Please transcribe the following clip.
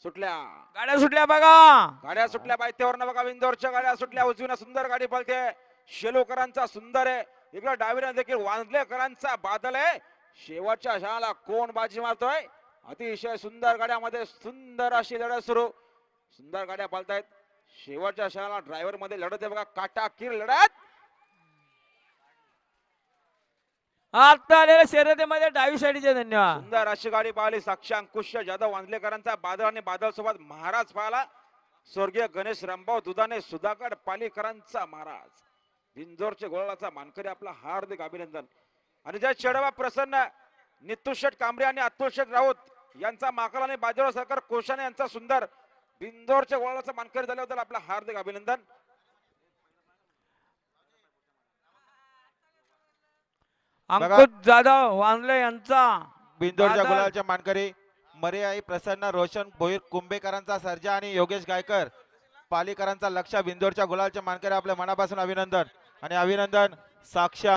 सुटल्या गाड्या सुटल्या बघा. गाड्या सुटल्या बायतेवरनं बघा विंदोरच्या गाड्या सुटल्या उजवीनं सुंदर गाडी पळते शेलोकरांचा सुंदर आहे इकडे डावीनं देखील वांजलेकरांचा बादल आहे शेवटच्या क्षणाला कोण बाजी मारतोय अतिशय सुंदर गाड्यामध्ये सुंदर अशी लढत सुरू सुंदर गाड्या पळतायत शेवटच्या क्षणाला ड्रायव्हर मध्ये लढत आहे बघा काटाकीर लढत आता आलेल्या शर्यतीमध्ये डावी साईडचे धन्यवाद. सुंदर अशी गाडी पाहिली साक्षी अंकुश जाधव वांजलेकरांचा बादल आणि बादल सोबत महाराज पाहिला स्वर्गीय गणेश रामभाऊ दुधाने सुधागड पालीकरांचा महाराज बिंजोरचे गोळाचा मानकरी आपला हार्दिक अभिनंदन आणि जय चढवा प्रसन्न नितुशेठ कांबळे आणि अतुलशेठ राऊत यांचा माकल आणि बाजीराव सरकार कोशाने यांचा सुंदर बिंजोरच्या गोळाचा मानकरी झाल्याबद्दल आपला हार्दिक अभिनंदन. अंकुश जाधव वांजले यांचा बिंदोरच्या बादल. गुलालच्या मानकरी मर्याई प्रसन्न रोशन भोईर कुंभेकरांचा सर्जा आणि योगेश गायकर पालीकरांचा लक्ष बिंदोरच्या गुलालच्या मानकरी आपल्या मनापासून अभिनंदन आणि अभिनंदन साक्ष